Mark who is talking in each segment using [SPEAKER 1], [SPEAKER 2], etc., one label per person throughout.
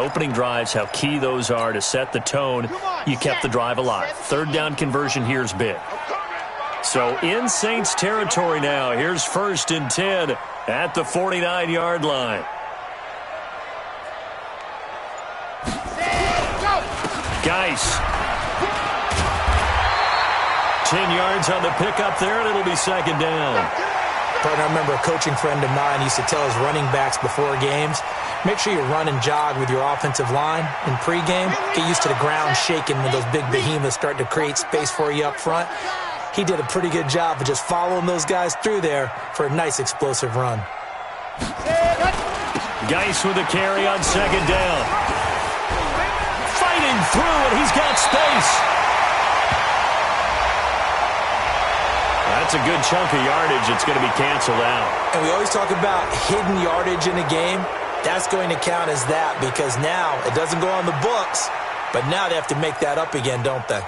[SPEAKER 1] opening drives, how key those are to set the tone. You kept the drive alive. Third down conversion here is big. So in Saints territory now. Here's 1st and 10 at the 49-yard line. Geis. 10 yards on the pickup there, and it'll be 2nd down.
[SPEAKER 2] Partner, I remember a coaching friend of mine used to tell his running backs before games, make sure you run and jog with your offensive line in pregame. Get used to the ground shaking when those big behemoths start to create space for you up front. He did a pretty good job of just following those guys through there for a nice explosive run.
[SPEAKER 1] Geis with a carry on 2nd down. Fighting through, and he's got space. That's a good chunk of yardage. It's going to be canceled out.
[SPEAKER 2] And we always talk about hidden yardage in a game. That's going to count as that because now it doesn't go on the books, but now they have to make that up again, don't they?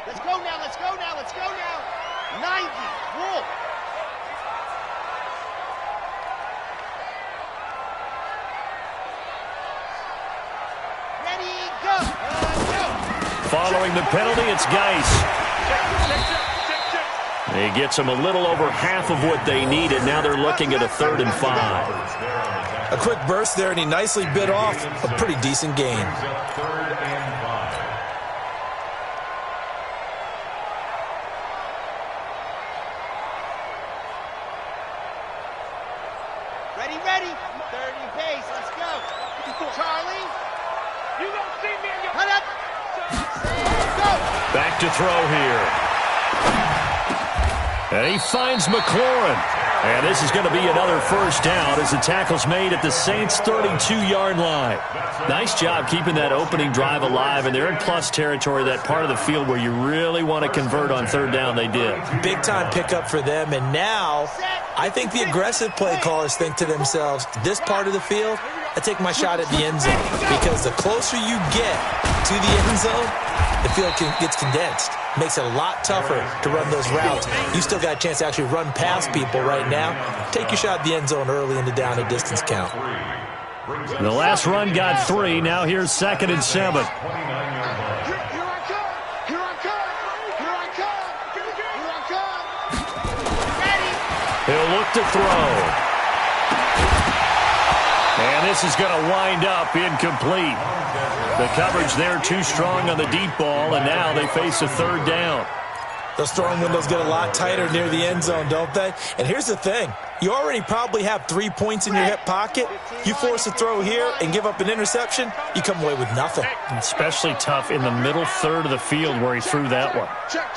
[SPEAKER 3] Let's go now, let's go now, let's go now. 90, Wolf. Ready, go.
[SPEAKER 1] Following the penalty, it's Geis. He gets them a little over half of what they needed. Now they're looking at a 3rd and 5.
[SPEAKER 2] A quick burst there, and he nicely bit off a pretty decent gain.
[SPEAKER 3] Ready, ready. 30 pace, let's go. Charlie. You don't see me in your... Cut up.
[SPEAKER 1] Back to throw here. And he finds McLaurin. And this is going to be another 1st down as the tackle's made at the Saints' 32-yard line. Nice job keeping that opening drive alive, and they're in plus territory, that part of the field where you really want to convert on 3rd down. They did.
[SPEAKER 2] Big-time pickup for them, and now I think the aggressive play callers think to themselves, this part of the field, I take my shot at the end zone, because the closer you get to the end zone, the field gets condensed. Makes it a lot tougher to run those routes. You still got a chance to actually run past people right now. Take your shot at the end zone early in the down and distance count.
[SPEAKER 1] The last run got 3. Now here's 2nd and 7. He'll look to throw. And this is going to wind up incomplete. The coverage there too strong on the deep ball, and now they face a 3rd down.
[SPEAKER 2] Those throwing windows get a lot tighter near the end zone, don't they? And here's the thing. You already probably have 3 points in your hip pocket. You force a throw here and give up an interception, you come away with nothing.
[SPEAKER 1] Especially tough in the middle 3rd of the field where he threw that one.
[SPEAKER 3] Check.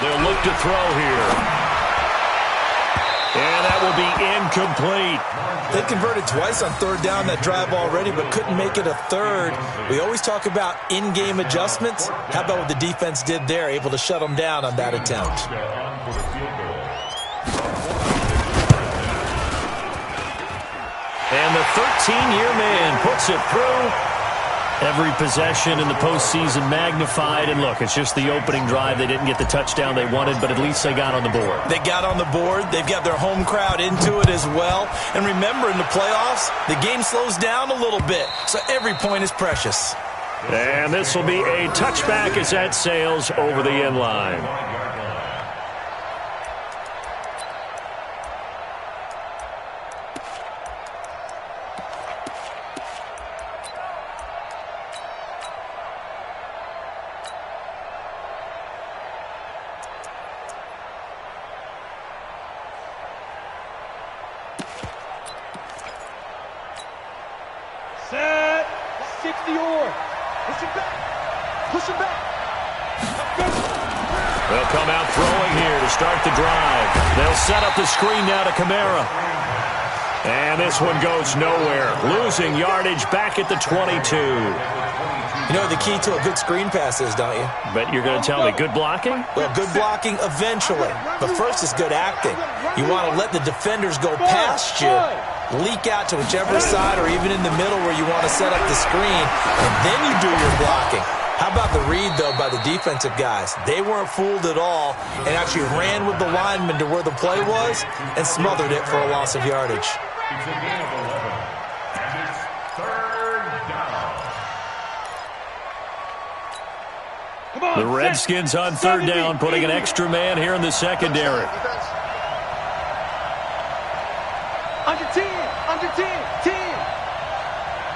[SPEAKER 1] They'll look to throw here. And that will be incomplete.
[SPEAKER 2] They converted twice on 3rd down that drive already, but couldn't make it a 3rd. We always talk about in-game adjustments. How about what the defense did there, able to shut them down on that attempt?
[SPEAKER 1] And the 13-year man puts it through. Every possession in the postseason magnified. And look, it's just the opening drive. They didn't get the touchdown they wanted, but at least they got on the board.
[SPEAKER 2] They got on the board. They've got their home crowd into it as well. And remember, in the playoffs, the game slows down a little bit, so every point is precious.
[SPEAKER 1] And this will be a touchback as that sails over the end line.
[SPEAKER 3] Set. 60-yard. Push it back. Push it back.
[SPEAKER 1] They'll come out throwing here to start the drive. They'll set up the screen now to Kamara. And this one goes nowhere. Losing yardage back at the 22.
[SPEAKER 2] You know what the key to a good screen pass is, don't you?
[SPEAKER 1] Bet you're going to tell me good blocking?
[SPEAKER 2] Well, good blocking eventually. But first is good acting. You want to let the defenders go past you leak out to whichever side or even in the middle where you want to set up the screen, and then you do your blocking. How about the read, though, by the defensive guys? They weren't fooled at all and actually ran with the lineman to where the play was and smothered it for a loss of yardage.
[SPEAKER 1] The Redskins on third down, putting an extra man here in the secondary.
[SPEAKER 3] Under 10, under 10, 10.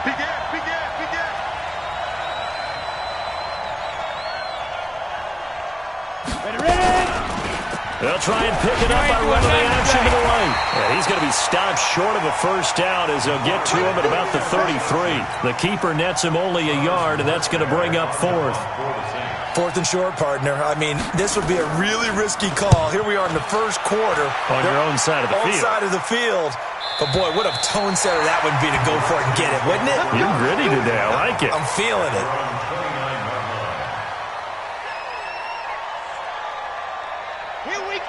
[SPEAKER 3] Big gap, big gap, big gap. Ready, ready.
[SPEAKER 1] They'll try and pick it up by running the action to the right. And he's going to be stopped short of a first down as they'll get to him at about the 33. The keeper nets him only a yard, and that's going to bring up fourth.
[SPEAKER 2] Fourth and short, partner. I mean, this would be a really risky call. Here we are in the first quarter.
[SPEAKER 1] On your own side of the field.
[SPEAKER 2] Own side of the field. But, boy, what a tone setter that would be to go for it and get it, wouldn't it?
[SPEAKER 1] You're gritty today. I like it.
[SPEAKER 2] I'm feeling it.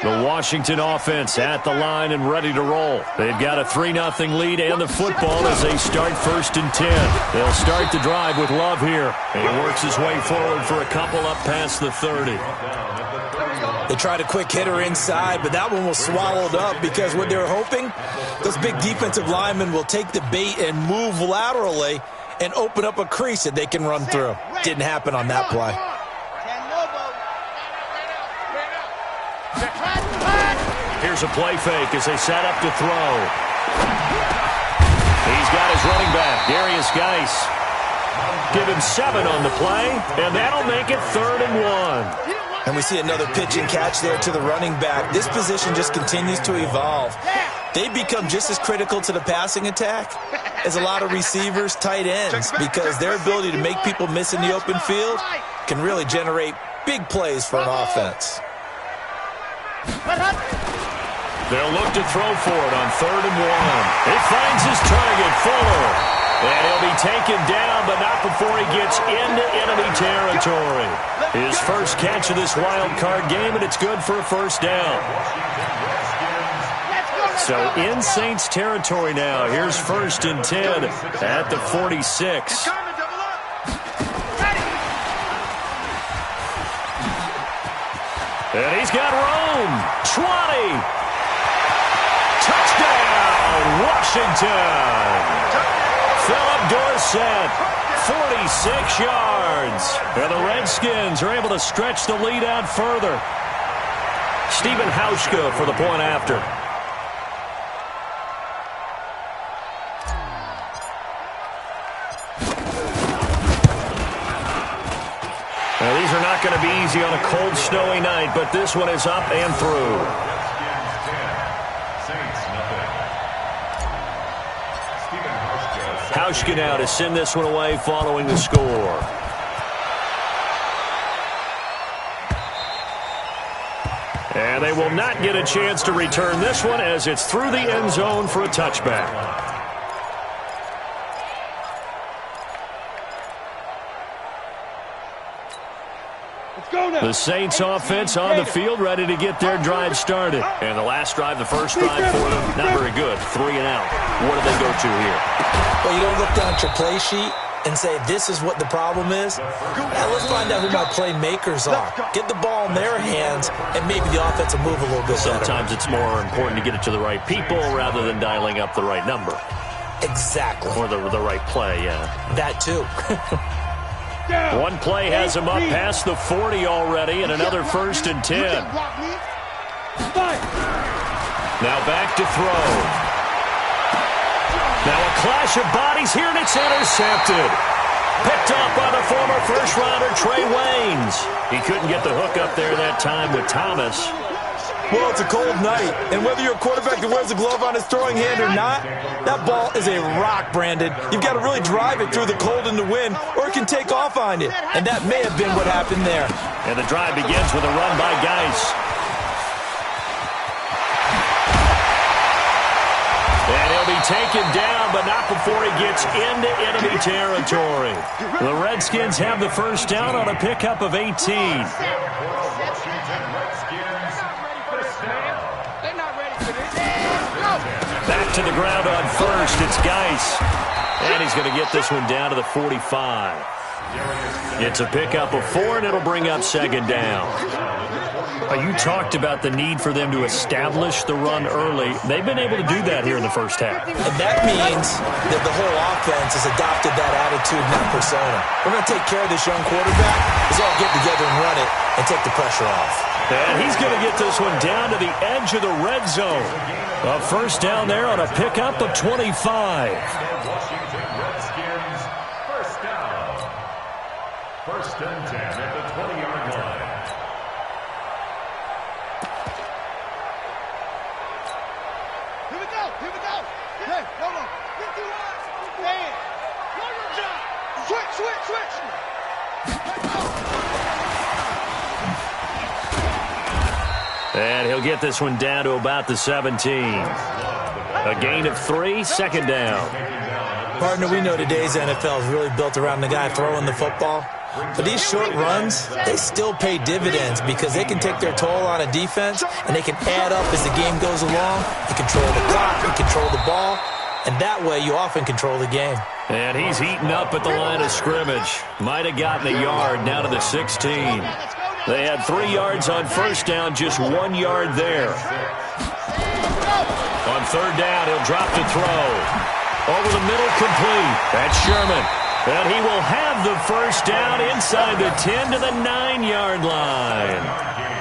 [SPEAKER 1] The Washington offense at the line and ready to roll. They've got a 3-0 lead and the football as they start 1st and 10. They'll start the drive with Love here. And he works his way forward for a couple up past the 30.
[SPEAKER 2] They tried a quick hitter inside, but that one was swallowed up because what they were hoping, those big defensive linemen will take the bait and move laterally and open up a crease that they can run through. Didn't happen on that play.
[SPEAKER 1] Here's a play fake as they set up to throw. He's got his running back, Darius Geis. Give him 7 on the play, and that'll make it 3rd and 1.
[SPEAKER 2] And we see another pitch and catch there to the running back. This position just continues to evolve. They become just as critical to the passing attack as a lot of receivers, tight ends, because their ability to make people miss in the open field can really generate big plays for an offense.
[SPEAKER 1] They'll look to throw for it on 3rd and 1. It finds his target, Fuller. And he'll be taken down, but not before he gets into enemy territory. His first catch of this wild card game, and it's good for a first down. So in Saints territory now. Here's 1st and 10 at the 46. And he's got room. 20. Touchdown, Washington. Philip Dorsett, 46 yards. And the Redskins are able to stretch the lead out further. Stephen Hauschka for the point after. Now, these are not going to be easy on a cold, snowy night, but this one is up and through. Hauschka now to send this one away following the score. And they will not get a chance to return this one as it's through the end zone for a touchback. The Saints offense on the field ready to get their drive started. And the last drive, the first drive for them, not very good. 3 and out. What do they go to here?
[SPEAKER 2] Well, you don't look down at your play sheet and say, this is what the problem is. Now, let's find out who my playmakers are. Get the ball in their hands, and maybe the offense will move a little bit better.
[SPEAKER 1] Sometimes it's more important to get it to the right people rather than dialing up the right number.
[SPEAKER 2] Exactly.
[SPEAKER 1] Or the right play, yeah.
[SPEAKER 2] That, too.
[SPEAKER 1] One play has him up past the 40 already, and another 1st and 10. Now back to throw. Now a clash of bodies here, and it's intercepted. Picked off by the former first-rounder Trey Waynes. He couldn't get the hook up there that time with Thomas.
[SPEAKER 2] Well, it's a cold night, and whether you're a quarterback that wears a glove on his throwing hand or not, that ball is a rock, Brandon. You've got to really drive it through the cold and the wind, or it can take off on you. And that may have been what happened there.
[SPEAKER 1] And the drive begins with a run by Geis. And he'll be taken down, but not before he gets into enemy territory. The Redskins have the first down on a pickup of 18. Back to the ground on first. It's Geis. And he's going to get this one down to the 45. It's a pickup of 4, and it'll bring up second down. You talked about the need for them to establish the run early. They've been able to do that here in the first half.
[SPEAKER 2] And that means that the whole offense has adopted that attitude and that persona. We're going to take care of this young quarterback. Let's all get together and run it and take the pressure off.
[SPEAKER 1] And he's going to get this one down to the edge of the red zone. A first down there on a pickup of 25.
[SPEAKER 4] First and 10 at the 20-yard line.
[SPEAKER 3] Here we go. Hey, hold on. 51. Man. Switch.
[SPEAKER 1] And he'll get this one down to about the 17. A gain of 3, second down.
[SPEAKER 2] Partner, we know today's NFL is really built around the guy throwing the football. But these short runs, they still pay dividends because they can take their toll on a defense, and they can add up as the game goes along. You control the clock, you control the ball, and that way you often control the game.
[SPEAKER 1] And he's heating up at the line of scrimmage. Might have gotten a yard, now to the 16. They had 3 yards on first down, just 1 yard there. On third down, he'll drop to throw. Over the middle, complete. That's Sherman. And he will have the first down inside the 10 to the 9-yard line.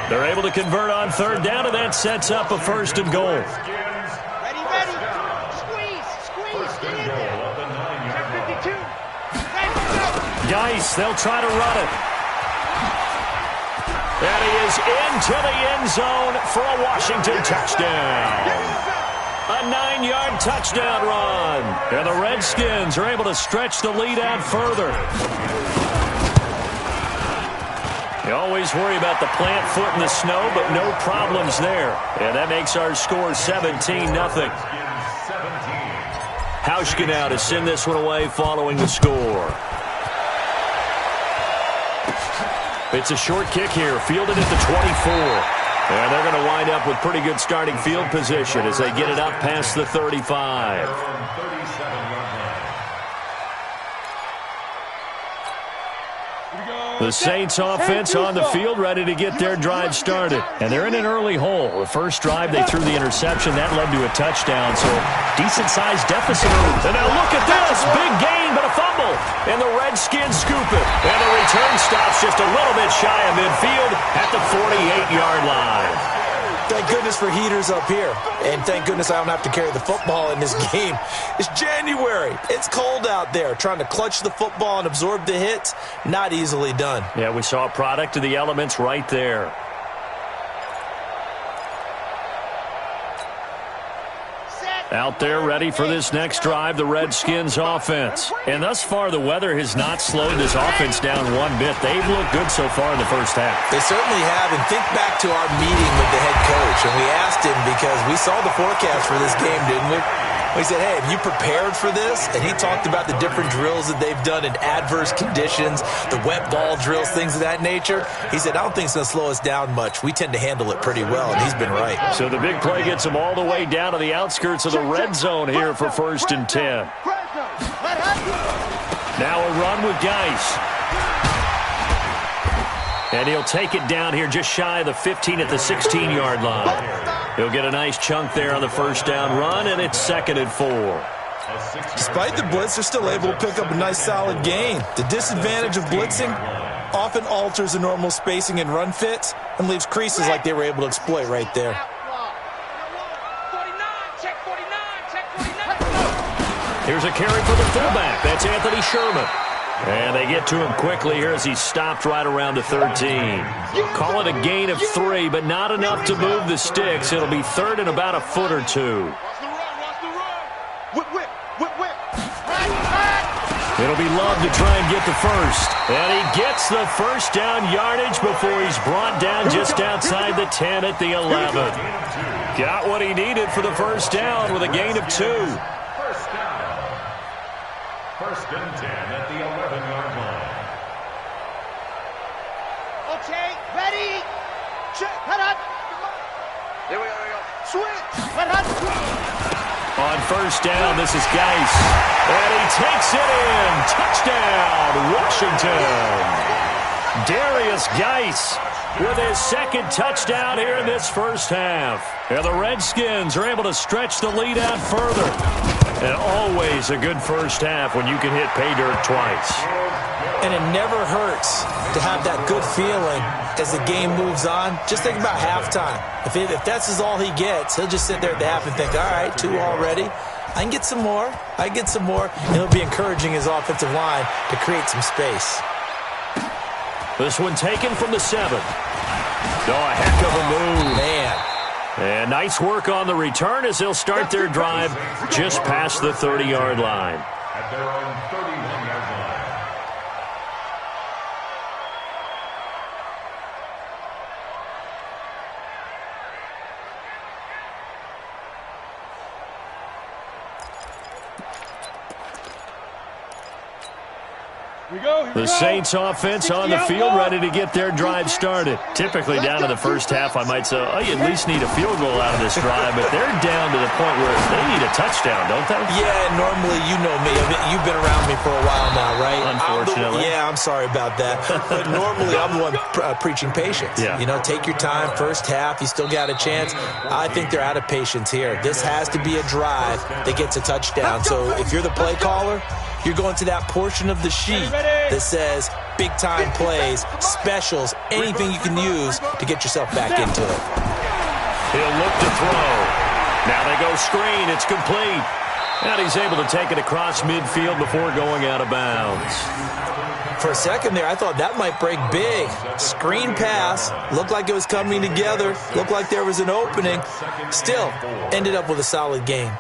[SPEAKER 1] They're able to convert on third down, and that sets up a first and goal.
[SPEAKER 3] Ready. Squeeze. Get in there. Check 52.
[SPEAKER 1] Geis, they'll try to run it. And he is into the end zone for a Washington touchdown. A 9-yard touchdown run. And the Redskins are able to stretch the lead out further. You always worry about the plant foot in the snow, but no problems there. And that makes our score 17-0. Hauschka now to send this one away following the score. It's a short kick here, fielded at the 24. And they're going to wind up with pretty good starting field position as they get it up past the 35. The Saints offense on the field, ready to get their drive started. And they're in an early hole. The first drive, they threw the interception. That led to a touchdown, so decent-sized deficit. And now look at this. Big gain, but a fumble. And the Redskins scoop it. And the return stops just a little bit shy of midfield at the 48-yard line.
[SPEAKER 2] Thank goodness for heaters up here. And thank goodness I don't have to carry the football in this game. It's January. It's cold out there. Trying to clutch the football and absorb the hits, not easily done.
[SPEAKER 1] Yeah, we saw a product of the elements right there. Out there ready for this next drive, the Redskins offense. And thus far, the weather has not slowed this offense down one bit. They've looked good so far in the first half.
[SPEAKER 2] They certainly have. And think back to our meeting with the head coach. And we asked him because we saw the forecast for this game, didn't we? We said, hey, have you prepared for this? And he talked about the different drills that they've done in adverse conditions, the wet ball drills, things of that nature. He said, I don't think it's going to slow us down much. We tend to handle it pretty well, and he's been right.
[SPEAKER 1] So the big play gets them all the way down to the outskirts of the red zone here for first and 10. Now a run with Geis. And he'll take it down here just shy of the 15 at the 16-yard line. He'll get a nice chunk there on the first down run, and it's 2nd and 4.
[SPEAKER 2] Despite the blitz, they're still able to pick up a nice solid gain. The disadvantage of blitzing often alters the normal spacing and run fits and leaves creases like they were able to exploit right there.
[SPEAKER 1] Here's a carry for the fullback. That's Anthony Sherman. And they get to him quickly here as he's stopped right around the 13. Call it a gain of 3, but not enough to move the sticks. It'll be 3rd and about a foot or 2. It'll be Love to try and get the first. And he gets the first down yardage before he's brought down just outside the 10 at the 11. Got what he needed for the first down with a gain of 2.
[SPEAKER 4] First and 10 at the 11-yard line.
[SPEAKER 3] Okay, ready. Check. Head up. Here we go. Switch. Head up.
[SPEAKER 1] On first down, this is Geis. And he takes it in. Touchdown, Washington. Darius Geis with his second touchdown here in this first half. And the Redskins are able to stretch the lead out further. And always a good first half when you can hit pay dirt twice.
[SPEAKER 2] And it never hurts to have that good feeling as the game moves on. Just think about halftime. If that's all he gets, he'll just sit there at the half and think, all right, 2 already. I can get some more. I can get some more. And he'll be encouraging his offensive line to create some space.
[SPEAKER 1] This one taken from the 7. Oh, a heck of a move.
[SPEAKER 2] Man.
[SPEAKER 1] And nice work on the return as they'll start their drive just past the 30-yard line.
[SPEAKER 4] At their own 31-yard line.
[SPEAKER 1] The Saints offense on the field ready to get their drive started. Typically down to the first half, I might say, oh, you at least need a field goal out of this drive, but they're down to the point where they need a touchdown, don't they?
[SPEAKER 2] Yeah, normally, you know me. You've been around me for a while now, right?
[SPEAKER 1] Unfortunately.
[SPEAKER 2] I'm sorry about that. But normally, I'm the one preaching patience.
[SPEAKER 1] Yeah.
[SPEAKER 2] You know, take your time, first half, you still got a chance. I think they're out of patience here. This has to be a drive that gets a touchdown. So if you're the play caller, you're going to that portion of the sheet that says big-time plays, specials, anything you can use to get yourself back into it.
[SPEAKER 1] He'll look to throw. Now they go screen. It's complete. And he's able to take it across midfield before going out of bounds.
[SPEAKER 2] For a second there, I thought that might break big. Screen pass. Looked like it was coming together. Looked like there was an opening. Still, ended up with a solid game.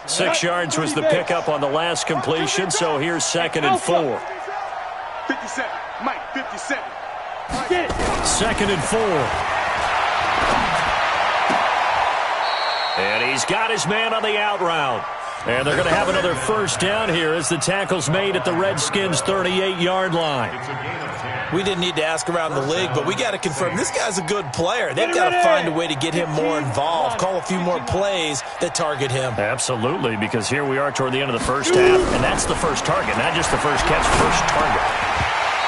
[SPEAKER 1] 6 yards was the pickup on the last completion, so here's 2nd and 4.
[SPEAKER 3] 57, Mike, 57.
[SPEAKER 1] 2nd and 4. And he's got his man on the out route. And they're going to have another first down here as the tackle's made at the Redskins' 38-yard line.
[SPEAKER 2] We didn't need to ask around the league, but we got to confirm this guy's a good player. They've got to find a way to get him more involved, call a few more plays that target him.
[SPEAKER 1] Absolutely, because here we are toward the end of the first half, and that's the first target, not just the first catch, first target.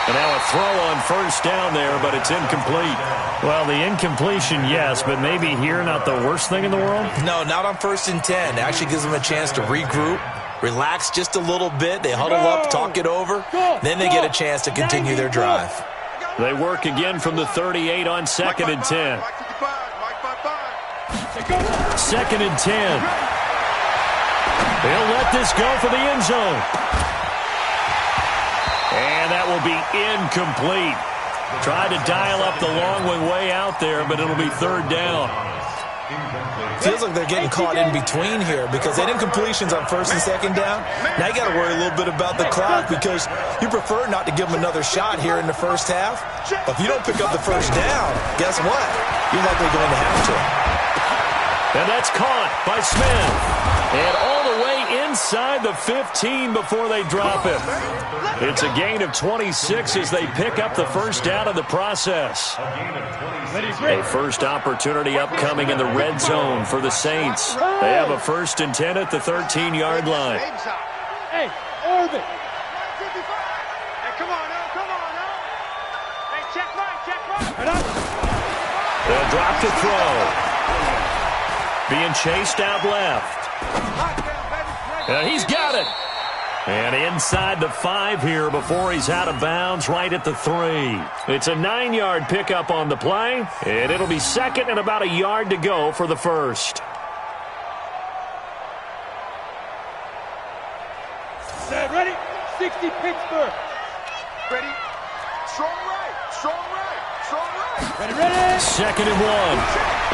[SPEAKER 1] And now a throw on first down there, but it's incomplete. Well, the incompletion, yes, but maybe here not the worst thing in the world?
[SPEAKER 2] No, not on 1st and 10. It actually gives them a chance to regroup, relax just a little bit. They huddle up, talk it over. Then they get a chance to continue their drive.
[SPEAKER 1] They work again from the 38 on 2nd and 10. 2nd and 10. They'll let this go for the end zone. And that will be incomplete. Tried to dial up the long one way out there, but it'll be 3rd down.
[SPEAKER 2] Feels like they're getting caught in between here because they had incompletions on 1st and 2nd down. Now you got to worry a little bit about the clock because you prefer not to give them another shot here in the first half. But if you don't pick up the first down, guess what? You're likely going to have to.
[SPEAKER 1] And that's caught by Smith. And all the way inside the 15 before they drop it. It's a gain of 26 as they pick up the first down in the process. A first opportunity upcoming in the red zone for the Saints. They have a 1st and 10 at the 13-yard line.
[SPEAKER 3] Hey, Orbit. Hey, come on now, come on now. Hey, check right.
[SPEAKER 1] They'll drop to throw. Being chased out left. And he's got it. And inside the 5 here before he's out of bounds right at the 3. It's a 9-yard pickup on the play, and it'll be 2nd and about a yard to go for the first.
[SPEAKER 3] Set, ready? 60 Pittsburgh. Ready? Strong right. Ready?
[SPEAKER 1] 2nd and 1.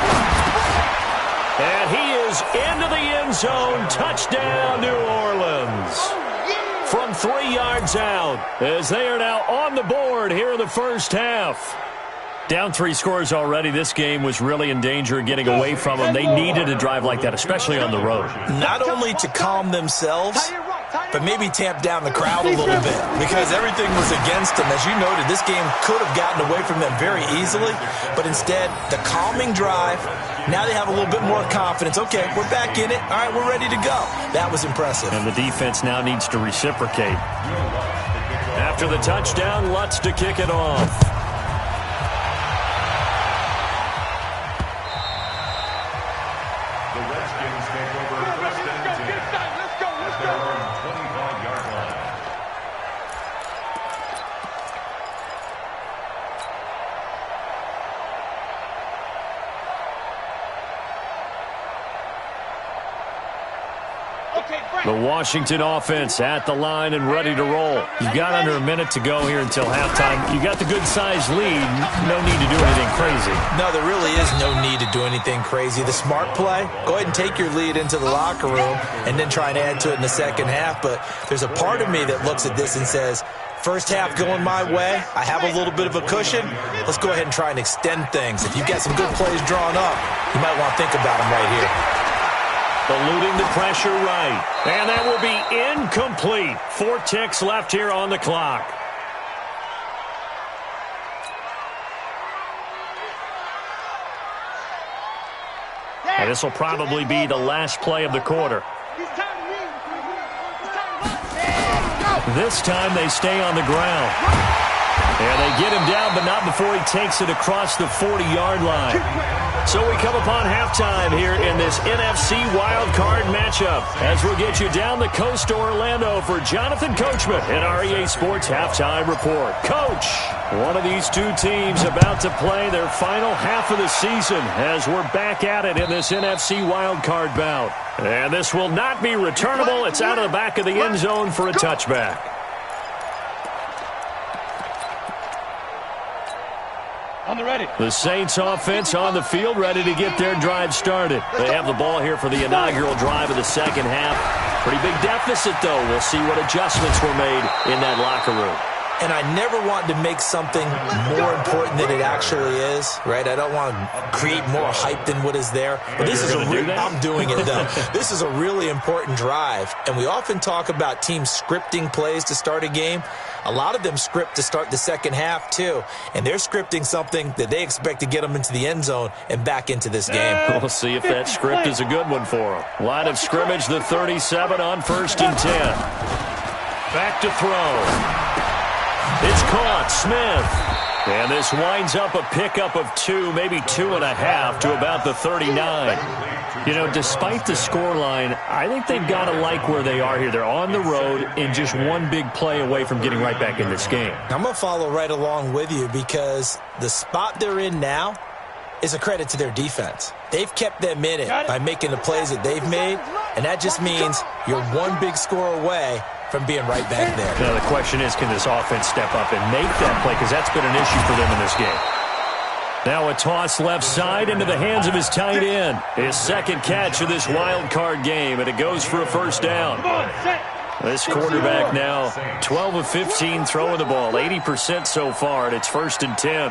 [SPEAKER 1] And he is into the end zone. Touchdown, New Orleans. From 3 yards out as they are now on the board here in the first half. Down 3 scores already. This game was really in danger of getting away from them. They needed a drive like that, especially on the road.
[SPEAKER 2] Not only to calm themselves, but maybe tamp down the crowd a little bit because everything was against them. As you noted, this game could have gotten away from them very easily, but instead, the calming drive, Now they have a little bit more confidence. Okay, we're back in it. All right, we're ready to go. That was impressive.
[SPEAKER 1] And the defense now needs to reciprocate. After the touchdown, Lutz to kick it off.
[SPEAKER 4] The Redskins take over first and 10.
[SPEAKER 3] Let's go.
[SPEAKER 4] At their own 25-yard line.
[SPEAKER 1] The Washington offense at the line and ready to roll. You've got under a minute to go here until halftime. You got the good-sized lead. No need to do anything crazy.
[SPEAKER 2] No, there really is no need to do anything crazy. The smart play, go ahead and take your lead into the locker room and then try and add to it in the second half. But there's a part of me that looks at this and says, first half going my way, I have a little bit of a cushion. Let's go ahead and try and extend things. If you've got some good plays drawn up, you might want to think about them right here.
[SPEAKER 1] Eluding the pressure right. And that will be incomplete. 4 ticks left here on the clock. And this will probably be the last play of the quarter. This time they stay on the ground. And they get him down, but not before he takes it across the 40-yard line. So we come upon halftime here in this NFC wildcard matchup as we'll get you down the coast to Orlando for Jonathan Coachman in our EA Sports Halftime Report. Coach, one of these two teams about to play their final half of the season as we're back at it in this NFC wildcard bout. And this will not be returnable. It's out of the back of the end zone for a touchback. The Saints offense on the field, ready to get their drive started. They have the ball here for the inaugural drive of the second half. Pretty big deficit, though. We'll see what adjustments were made in that locker room.
[SPEAKER 2] And I never want to make something more important than it actually is, right? I don't want to create more hype than what is there. But this is I'm doing it, though. This is a really important drive. And we often talk about teams scripting plays to start a game. A lot of them script to start the second half, too. And they're scripting something that they expect to get them into the end zone and back into this game.
[SPEAKER 1] We'll see if that script is a good one for them. Line of scrimmage, the 37 on 1st and 10. Back to throw. It's caught. Smith. And this winds up a pickup of 2, maybe 2.5 to about the 39. You know, despite the scoreline, I think they've got to like where they are here. They're on the road and just one big play away from getting right back in this game.
[SPEAKER 2] I'm going to follow right along with you because the spot they're in now is a credit to their defense. They've kept them in it by making the plays that they've made, and that just means you're one big score away from being right back there.
[SPEAKER 1] Now, the question is, can this offense step up and make that play? Because that's been an issue for them in this game. Now a toss left side into the hands of his tight end. His second catch of this wild card game, and it goes for a first down. This quarterback now 12 of 15 throwing the ball, 80% so far, and it's 1st and 10.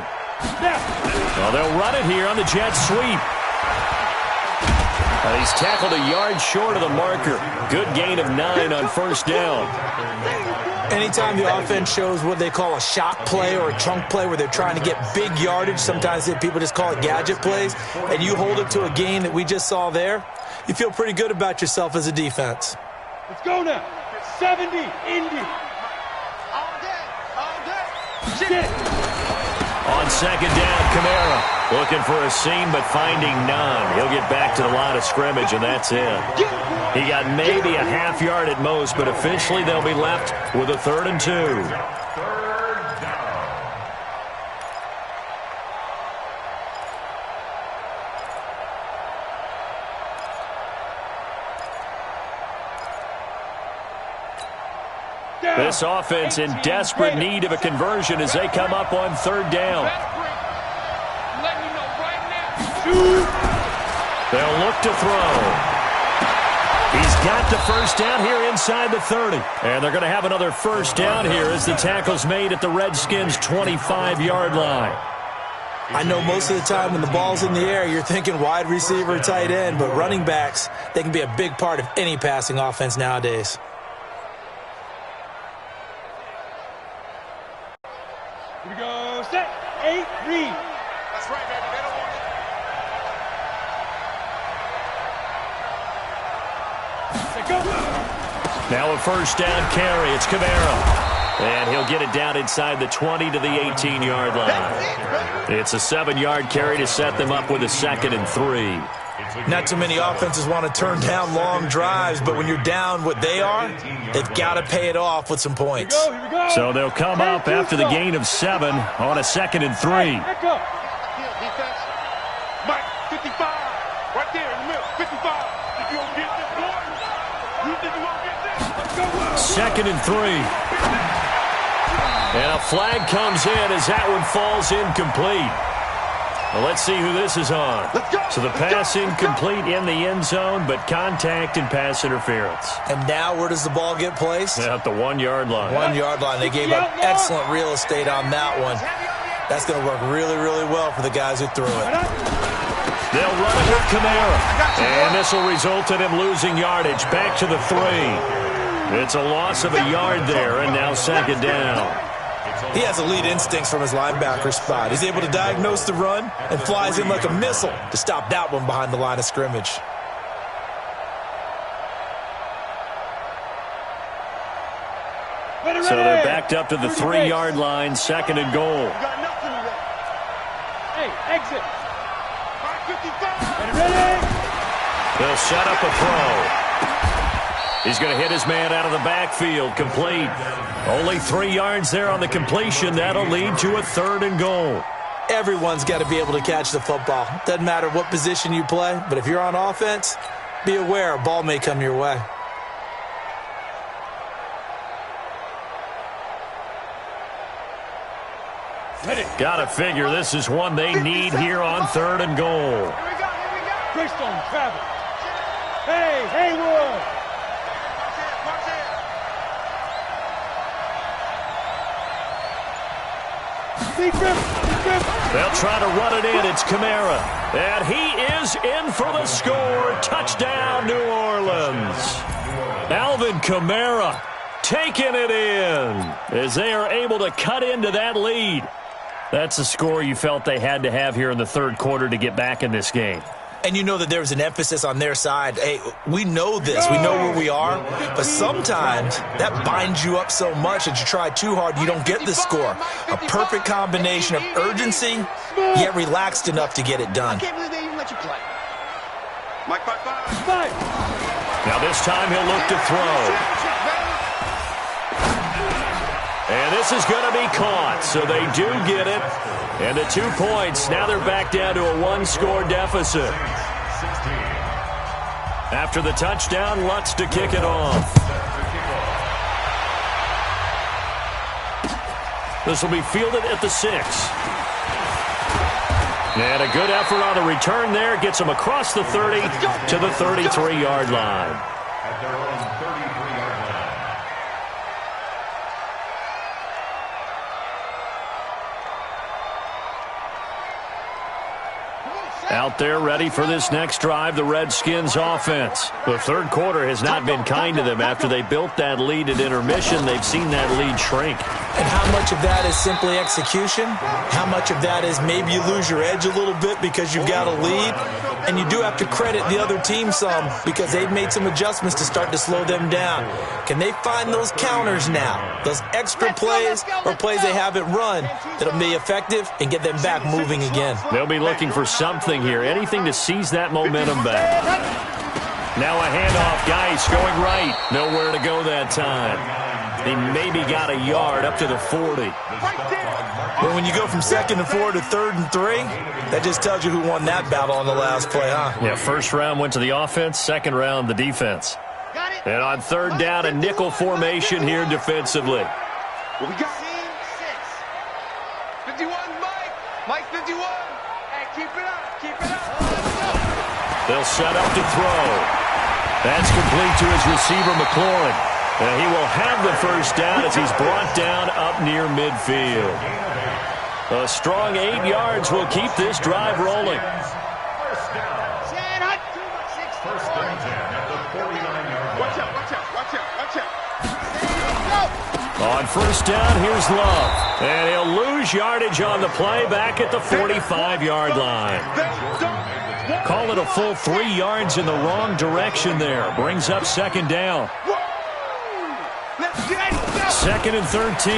[SPEAKER 1] Well, they'll run it here on the jet sweep. He's tackled a yard short of the marker. Good gain of 9 on 1st down.
[SPEAKER 2] Anytime the offense shows what they call a shot play or a chunk play where they're trying to get big yardage, sometimes people just call it gadget plays, and you hold it to a gain that we just saw there, you feel pretty good about yourself as a defense.
[SPEAKER 3] Let's go now. 70, Indy.
[SPEAKER 1] On second down, Kamara looking for a seam but finding none. He'll get back to the line of scrimmage, and that's it. He got maybe a half yard at most, but officially they'll be left with a 3rd and 2. This offense in desperate need of a conversion as they come up on 3rd down. They'll look to throw. He's got the first down here inside the 30. And they're going to have another first down here as the tackle's made at the Redskins' 25-yard line.
[SPEAKER 2] I know most of the time when the ball's in the air, you're thinking wide receiver, tight end, but running backs, they can be a big part of any passing offense nowadays.
[SPEAKER 3] Here we go. Set. 8, read. That's right, baby. They don't want
[SPEAKER 1] Now a first down carry. It's Kamara. And he'll get it down inside the 20 to the 18-yard line. It's a 7-yard carry to set them up with a 2nd and 3.
[SPEAKER 2] Not too many offenses want to turn down long drives, but when you're down what they are, they've got to pay it off with some points.
[SPEAKER 1] So they'll come up after the gain of 7 on a 2nd and 3.
[SPEAKER 3] Defense. Mike, 55. Right there in the middle. 55. If you don't get this one, you think you won't get this?
[SPEAKER 1] 2nd and 3. And a flag comes in as that one falls incomplete. Well, let's see who this is on. So the pass incomplete in the end zone, but contact and pass interference.
[SPEAKER 2] And now where does the ball get placed?
[SPEAKER 1] At the 1-yard line.
[SPEAKER 2] 1-yard line. They gave up excellent real estate on that one. That's going to work really, really well for the guys who threw it.
[SPEAKER 1] They'll run it with Kamara. And this will result in him losing yardage. Back to the 3. It's a loss of a yard there, and now 2nd down.
[SPEAKER 2] He has elite instincts from his linebacker spot. He's able to diagnose the run and flies in like a missile to stop that one behind the line of scrimmage.
[SPEAKER 1] So they're backed up to the 3-yard line, 2nd and goal.
[SPEAKER 3] Hey, exit.
[SPEAKER 1] They'll set up a throw. He's going to hit his man out of the backfield, complete. Only 3 yards there on the completion. That'll lead to a 3rd and goal.
[SPEAKER 2] Everyone's got to be able to catch the football. Doesn't matter what position you play, but if you're on offense, be aware a ball may come your way.
[SPEAKER 1] Got to figure this is one they need here on 3rd and goal.
[SPEAKER 3] Greystone travel. Hey, Haywood.
[SPEAKER 1] They'll try to run it in. It's Kamara. And he is in for the score. Touchdown, New Orleans. Alvin Kamara taking it in as they are able to cut into that lead. That's a score you felt they had to have here in the 3rd quarter to get back in this game.
[SPEAKER 2] And you know that there's an emphasis on their side. Hey, we know this. We know where we are. But sometimes that binds you up so much that you try too hard, you don't get the score. A perfect combination of urgency, yet relaxed enough to get it done.
[SPEAKER 3] I can't believe they even let you play. Mike, 5-5.
[SPEAKER 1] Now this time he'll look to throw. And this is going to be caught, so they do get it. And the 2 points, now they're back down to a 1-score deficit. After the touchdown, Lutz to kick it off. This will be fielded at the 6. And a good effort on the return there. Gets him across the 30 to the 33-yard line.
[SPEAKER 4] At their own 33-yard line.
[SPEAKER 1] Out there ready for this next drive, the Redskins offense. The 3rd quarter has not been kind to them. After they built that lead at intermission, they've seen that lead shrink.
[SPEAKER 2] And how much of that is simply execution? How much of that is maybe you lose your edge a little bit because you've got a lead? And you do have to credit the other team some because they've made some adjustments to start to slow them down. Can they find those counters now? Those extra plays or plays they haven't run that'll be effective and get them back moving again?
[SPEAKER 1] They'll be looking for something here, anything to seize that momentum back. Now a handoff, Geis going right. Nowhere to go that time. He maybe got a yard up to the 40.
[SPEAKER 2] Well, when you go from 2nd and 4 to 3rd and 3, that just tells you who won that battle on the last play, huh?
[SPEAKER 1] Yeah, 1st round went to the offense, 2nd round the defense. And on 3rd down, a nickel formation here defensively.
[SPEAKER 3] What we got? 51, Mike. Mike, 51. Hey, keep it up. Keep it up.
[SPEAKER 1] They'll set up to throw. That's complete to his receiver, McLaurin. And he will have the 1st down as he's brought down up near midfield. A strong 8 yards will keep this drive rolling.
[SPEAKER 4] First down. First and 10 at the 49-yard line.
[SPEAKER 3] Watch out, watch out, watch out, watch out.
[SPEAKER 1] On 1st down, here's Love. And he'll lose yardage on the play back at the 45-yard line.
[SPEAKER 3] They don't
[SPEAKER 1] Call it a full 3 yards in the wrong direction there. Brings up second down. Second and 13.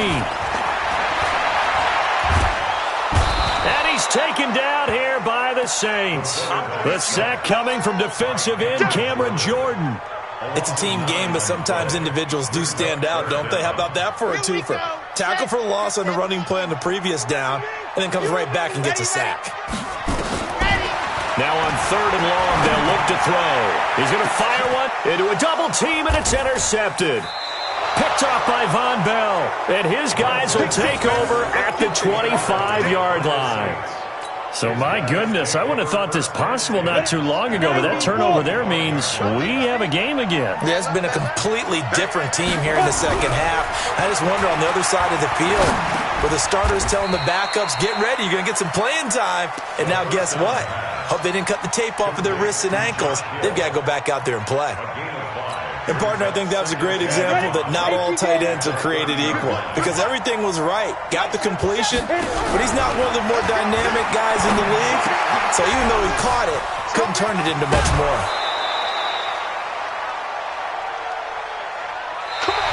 [SPEAKER 1] And he's taken down here by the Saints. The sack coming from defensive end Cameron Jordan.
[SPEAKER 2] It's a team game, but sometimes individuals do stand out, don't they? How about that for a twofer? Tackle for loss on the running play on the previous down, and then comes right back and gets a sack.
[SPEAKER 1] Now on third and long, they'll look to throw. He's going to fire one into a double team, and it's intercepted. Picked off by Von Bell, and his guys will take over at the 25-yard line. So, my goodness, I wouldn't have thought this possible not too long ago, but that turnover there means we have a game again.
[SPEAKER 2] Yeah, it's been a completely different team here in the second half. I just wonder on the other side of the field, where the starters telling the backups, get ready, you're going to get some playing time. And now guess what? Hope they didn't cut the tape off of their wrists and ankles. They've got to go back out there and play. And, partner, I think that was a great example that not all tight ends are created equal. Because everything was right. Got the completion, but he's not one of the more dynamic guys in the league. So even though he caught it, couldn't turn it into much more.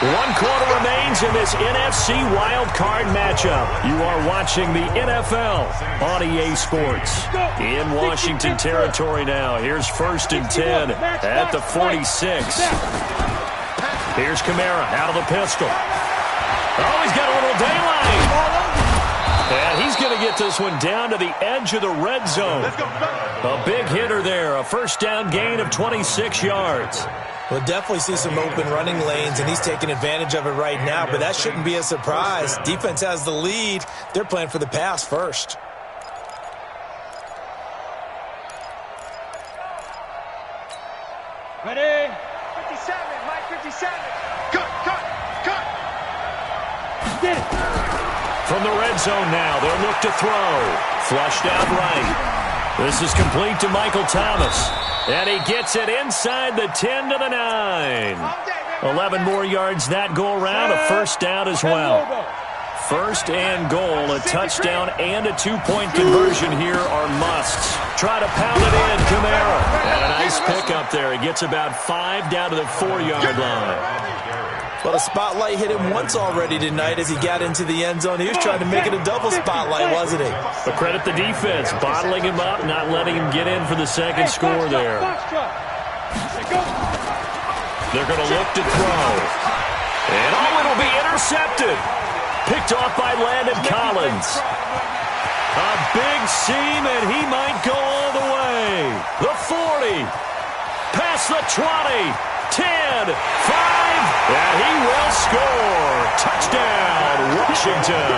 [SPEAKER 1] 1 quarter remains in this NFC wildcard matchup. You are watching the NFL on EA Sports. In Washington territory now. Here's first and 10 at the 46. Here's Kamara out of the pistol. Oh, he's got a little daylight. And he's going to get this one down to the edge of the red zone. A big hitter there. A first down gain of 26 yards.
[SPEAKER 2] We'll definitely see some open running lanes, and he's taking advantage of it right now, but that shouldn't be a surprise. Defense has the lead. They're playing for the pass first.
[SPEAKER 3] Ready? 57, Mike 57. Cut. Get it.
[SPEAKER 1] From the red zone now, they'll look to throw. Flushed out right. This is complete to Michael Thomas. And he gets it inside the 10 to the 9. 11 more yards that go around. A first down as well. First and goal, a touchdown and a 2-point conversion here are musts. Try to pound it in, Kamara. And a nice pickup there. He gets about 5 down to the 4-yard line.
[SPEAKER 2] Well, the spotlight hit him once already tonight as he got into the end zone. He was trying to make it a double spotlight, wasn't he?
[SPEAKER 1] But credit the defense, bottling him up, not letting him get in for the second score there. They're going to look to throw. And it'll be intercepted. Picked off by Landon Collins. A big seam, and he might go all the way. The 40. Past the 20. 10, 5, and he will score. Touchdown, Washington.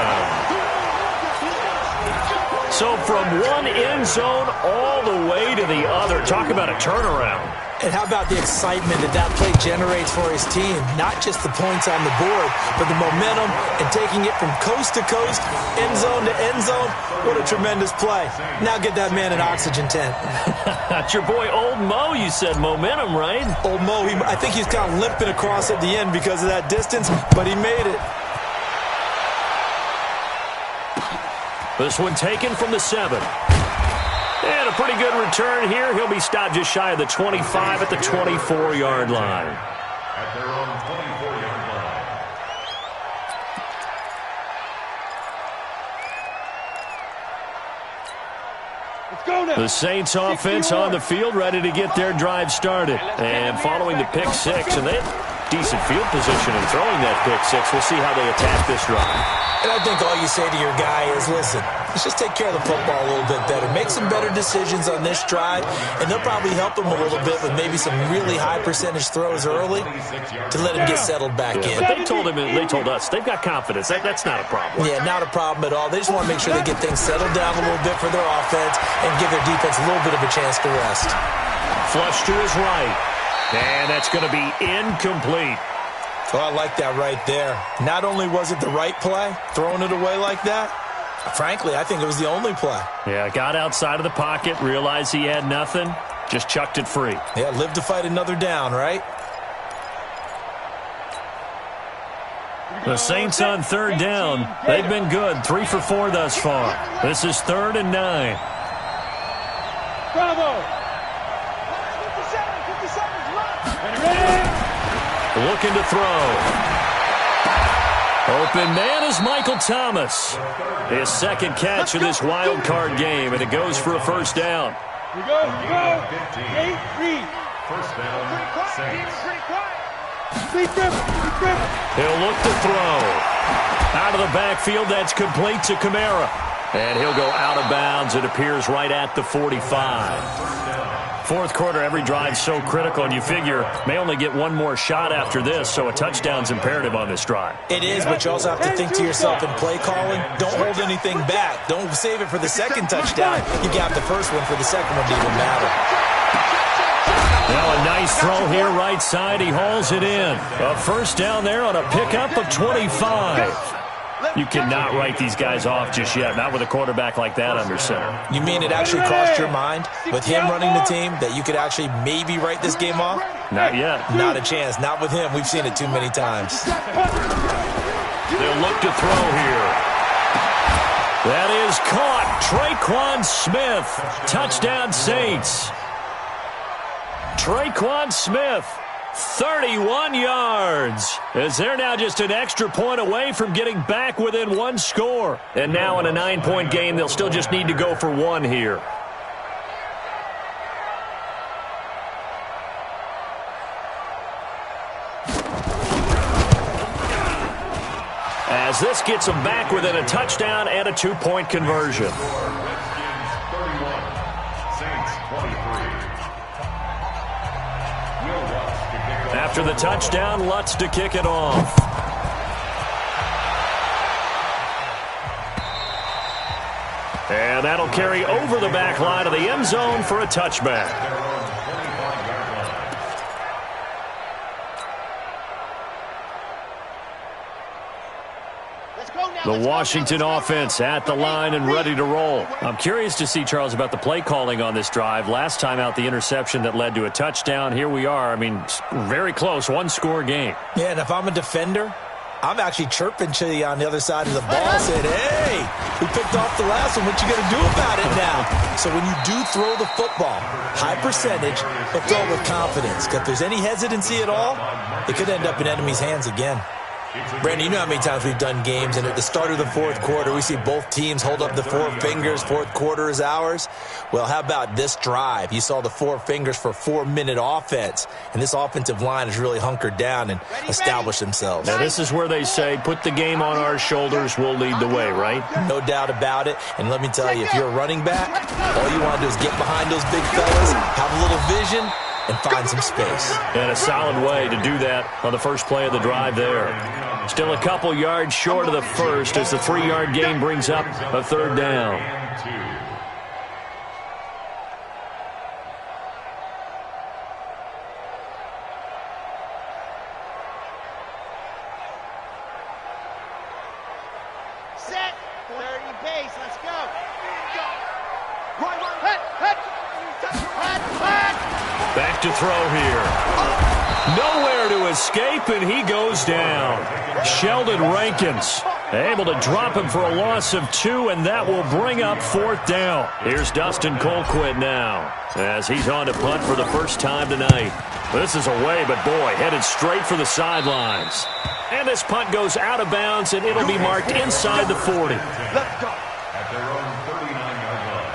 [SPEAKER 1] So from one end zone all the way to the other. Talk about a turnaround.
[SPEAKER 2] And how about the excitement that play generates for his team? Not just the points on the board, but the momentum and taking it from coast to coast, end zone to end zone. What a tremendous play. Now get that man an oxygen tent.
[SPEAKER 1] That's your boy Old Mo, you said momentum, right?
[SPEAKER 2] Old Mo, I think he's kind of limping across at the end because of that distance, but he made it.
[SPEAKER 1] This one taken from the 7. And a pretty good return here. He'll be stopped just shy of the 25 at the 24-yard line.
[SPEAKER 4] At their own 24-yard line.
[SPEAKER 3] Let's go now.
[SPEAKER 1] The Saints offense on the field, ready to get their drive started. And following the pick 6, and they have decent field position in throwing that pick 6. We'll see how they attack this drive.
[SPEAKER 2] And I think all you say to your guy is, listen, let's just take care of the football a little bit better. Make some better decisions on this drive, and they'll probably help him a little bit with maybe some really high percentage throws early to let him get settled back in.
[SPEAKER 1] But they told us, they've got confidence. That's not a problem.
[SPEAKER 2] Yeah, not a problem at all. They just want to make sure they get things settled down a little bit for their offense and give their defense a little bit of a chance to rest.
[SPEAKER 1] Flush to his right, and that's going to be incomplete.
[SPEAKER 2] Oh, I like that right there. Not only was it the right play, throwing it away like that, frankly, I think it was the only play.
[SPEAKER 1] Yeah, got outside of the pocket, realized he had nothing, just chucked it free.
[SPEAKER 2] Yeah, live to fight another down, right?
[SPEAKER 1] The Saints on third down. They've been good, 3 for 4 thus far. This is 3rd and 9.
[SPEAKER 3] Bravo. 57 seconds left. Ready?
[SPEAKER 1] Looking to throw. Open man is Michael Thomas. His second catch of this wild card game, and it goes for a first down.
[SPEAKER 3] Here we go. 8-3.
[SPEAKER 4] First down, Saints.
[SPEAKER 1] He'll look to throw. Out of the backfield, that's complete to Kamara. And he'll go out of bounds. It appears right at the 45. Fourth quarter, every drive so critical, and you figure may only get one more shot after this, so a touchdown's imperative on this drive.
[SPEAKER 2] It is, but you also have to think to yourself in play calling, don't hold anything back. Don't save it for the second touchdown. You got the first one for the second one to even matter.
[SPEAKER 1] Now a nice throw here right side. He hauls it in. A first down there on a pickup of 25. You cannot write these guys off just yet, not with a quarterback like that under center.
[SPEAKER 2] You mean it actually crossed your mind with him running the team that you could actually maybe write this game off?
[SPEAKER 1] Not yet.
[SPEAKER 2] Not a chance. Not with him. We've seen it too many times.
[SPEAKER 1] They'll look to throw here. That is caught. Traquan Smith. Touchdown Saints. Traquan Smith. 31 yards, as they're now just an extra point away from getting back within one score. And now in a 9-point game, they'll still just need to go for one here. As this gets them back within a touchdown and a 2-point conversion.
[SPEAKER 4] Redskins 31, Saints 23.
[SPEAKER 1] After the touchdown, Lutz to kick it off. And that'll carry over the back line of the end zone for a touchback. The Washington offense at the line and ready to roll. I'm curious to see, Charles, about the play calling on this drive. Last time out, the interception that led to a touchdown. Here we are. I mean, very close, one-score game.
[SPEAKER 2] Yeah, and if I'm a defender, I'm actually chirping to you on the other side of the ball, saying, hey, we picked off the last one. What you going to do about it now? So when you do throw the football, high percentage, but throw it with confidence. Because if there's any hesitancy at all, it could end up in enemy's hands again. Brandon, you know how many times we've done games, and at the start of the fourth quarter, we see both teams hold up the four fingers. Fourth quarter is ours. Well, how about this drive? You saw the four fingers for 4-minute offense, and this offensive line has really hunkered down and established themselves.
[SPEAKER 1] Now, this is where they say, put the game on our shoulders, we'll lead the way, right?
[SPEAKER 2] No doubt about it. And let me tell you, if you're a running back, all you want to do is get behind those big fellas, have a little vision, and find some space.
[SPEAKER 1] And a solid way to do that on the first play of the drive there. Still a couple yards short of the first as the 3-yard gain brings up a third down.
[SPEAKER 5] Set, 30 base, let's go.
[SPEAKER 1] Back to throw here. Nowhere to escape, and he goes down. Sheldon Rankins able to drop him for a loss of 2, and that will bring up fourth down. Here's Dustin Colquitt now as he's on to punt for the first time tonight. This is away, but boy, headed straight for the sidelines. And this punt goes out of bounds, and it'll be marked inside the 40.
[SPEAKER 3] Let's go.
[SPEAKER 4] At their own 39-yard line.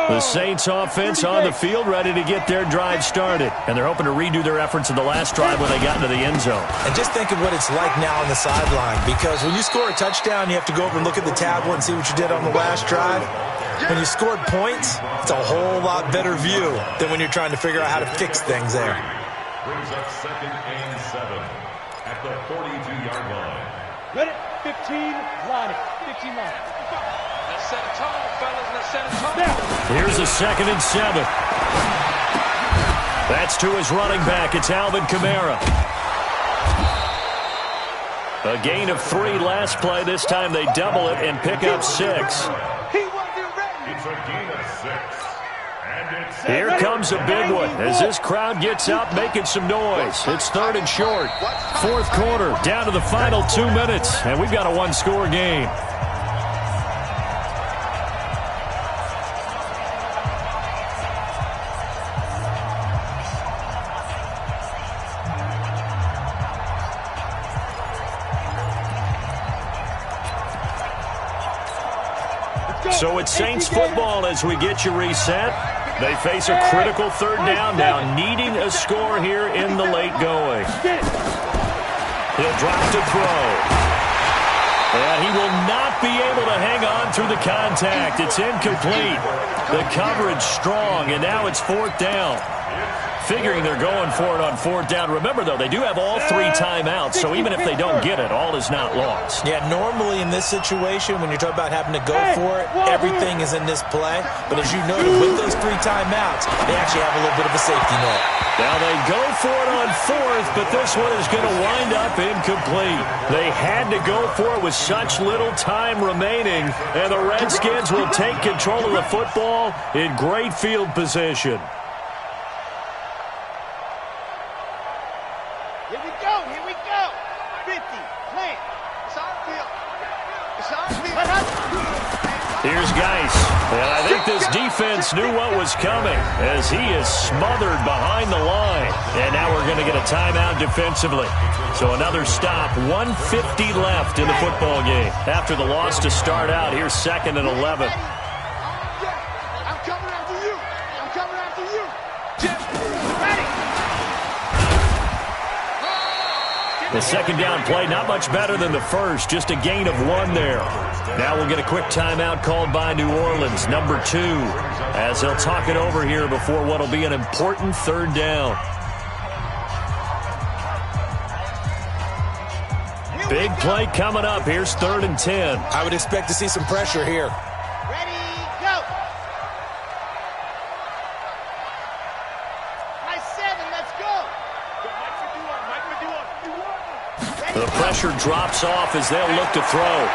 [SPEAKER 1] The Saints offense on the field ready to get their drive started. And they're hoping to redo their efforts in the last drive when they got into the end zone.
[SPEAKER 2] And just think of what it's like now on the sideline, because when you score a touchdown, you have to go over and look at the tablet and see what you did on the last drive. When you scored points, it's a whole lot better view than when you're trying to figure out how to fix things there.
[SPEAKER 4] Brings up 2nd and 7 at the 42-yard line.
[SPEAKER 3] Ready? 15, line it. 15 line.
[SPEAKER 6] Let's set a tone, fellas. Let's set a tone.
[SPEAKER 1] Here's a 2nd and 7. That's to his running back. It's Alvin Kamara. A gain of 3 last play. This time they double it and pick up 6.
[SPEAKER 3] He wasn't ready.
[SPEAKER 4] It's a gain of 6.
[SPEAKER 1] Here comes a big one as this crowd gets out making some noise. It's 3rd and short. 4th quarter, down to the final 2 minutes, and we've got a one-score game. So it's Saints football as we get you reset. They face a critical 3rd down now, needing a score here in the late going. He'll drop to throw. And he will not be able to hang on through the contact. It's incomplete. The coverage strong, and now it's 4th down. Figuring they're going for it on 4th down. Remember, though, they do have all 3 timeouts, so even if they don't get it, all is not lost.
[SPEAKER 2] Yeah, normally in this situation, when you're talking about having to go for it, everything is in this play. But as you noted, with those 3 timeouts, they actually have a little bit of a safety net.
[SPEAKER 1] Now they go for it on 4th, but this one is going to wind up incomplete. They had to go for it with such little time remaining, and the Redskins will take control of the football in great field position.
[SPEAKER 5] Here we go. 50, plant. It's our field. It's our field.
[SPEAKER 1] Here's Geis. And I think this defense knew what was coming as he is smothered behind the line. And now we're going to get a timeout defensively. So another stop. 1:50 left in the football game. After the loss to start out, here's 2nd and 11.
[SPEAKER 3] I'm coming after you. I'm coming after you.
[SPEAKER 1] The 2nd down play, not much better than the first, just a gain of 1 there. Now we'll get a quick timeout called by New Orleans, number 2, as they'll talk it over here before what will be an important 3rd down. Big play coming up. Here's 3rd and 10.
[SPEAKER 2] I would expect to see some pressure here.
[SPEAKER 5] Ready, go. Nice 7, let's go.
[SPEAKER 1] The pressure drops off as they'll look to throw.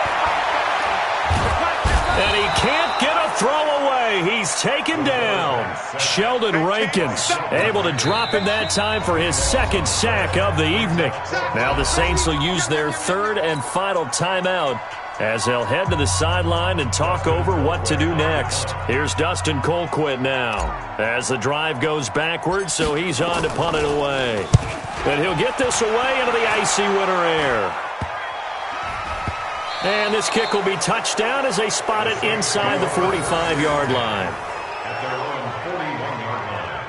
[SPEAKER 1] And he can't get a throw away. He's taken down. Sheldon Rankins able to drop him that time for his 2nd sack of the evening. Now the Saints will use their 3rd and final timeout as they'll head to the sideline and talk over what to do next. Here's Dustin Colquitt now as the drive goes backwards, so he's on to punt it away. And he'll get this away into the icy winter air. And this kick will be touchdown as they spot it inside the 45-yard line.
[SPEAKER 4] At their own 41-yard line.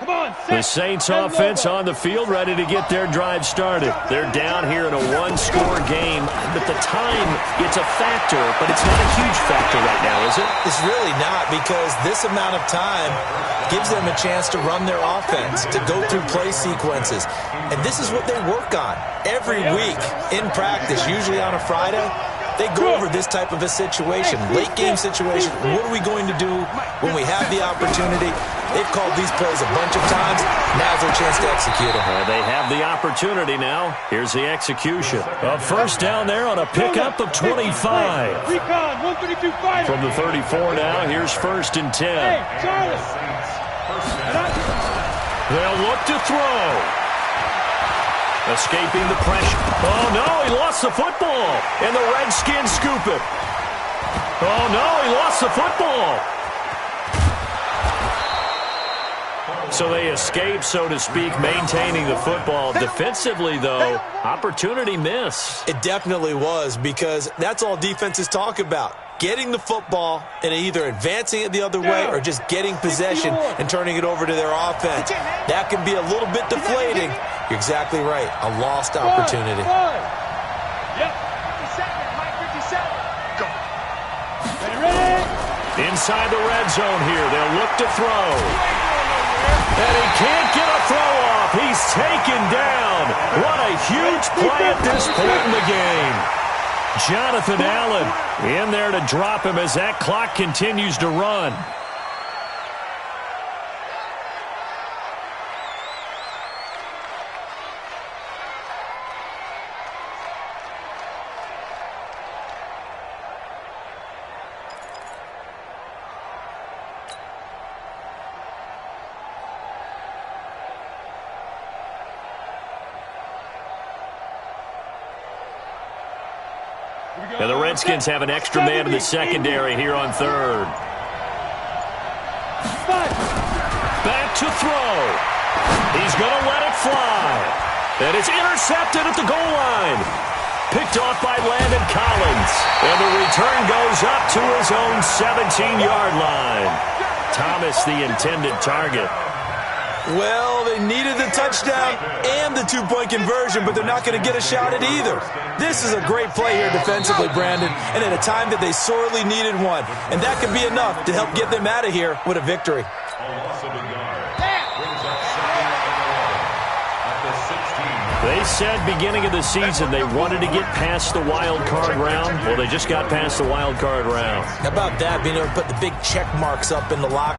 [SPEAKER 3] Come on,
[SPEAKER 1] The Saints offense on the field, ready to get their drive started. They're down here in a one-score game, but the time, it's a factor, but it's not a huge factor right now, is it?
[SPEAKER 2] It's really not, because this amount of time gives them a chance to run their offense, to go through play sequences. And this is what they work on every week in practice, usually on a Friday. They go over this type of a situation, late game situation. What are we going to do when we have the opportunity? They've called these plays a bunch of times. Now's their chance to execute them.
[SPEAKER 1] They have the opportunity now. Here's the execution. A first down there on a pickup of 25.
[SPEAKER 3] Recon, 132 fighter.
[SPEAKER 1] From the 34 now, here's 1st and 10.
[SPEAKER 3] Hey, Charlie.
[SPEAKER 1] They'll look to throw. Escaping the pressure. Oh, no, he lost the football. And the Redskins scoop it. Oh, no, he lost the football. So they escape, so to speak, maintaining the football. Defensively, though, opportunity miss.
[SPEAKER 2] It definitely was, because that's all defenses talk about. Getting the football and either advancing it the other way or just getting possession and turning it over to their offense. That can be a little bit deflating. You're exactly right. A lost opportunity.
[SPEAKER 3] Yep. 57, Mike 57. Go. Ready?
[SPEAKER 1] Inside the red zone here. They'll look to throw. And he can't get a throw off. He's taken down. What a huge play at this point in the game. Jonathan Allen in there to drop him as that clock continues to run. And the Redskins have an extra man in the secondary here on third. Back to throw. He's going to let it fly. And it's intercepted at the goal line. Picked off by Landon Collins. And the return goes up to his own 17-yard line. Thomas, the intended target.
[SPEAKER 2] Well, they needed the touchdown and the two-point conversion, but they're not going to get a shot at either. This is a great play here defensively, Brandon, and at a time that they sorely needed one. And that could be enough to help get them out of here with a victory.
[SPEAKER 1] They said beginning of the season they wanted to get past the wild card round. Well, they just got past the wild card round.
[SPEAKER 2] How about that, being able to put the big check marks up in the locker?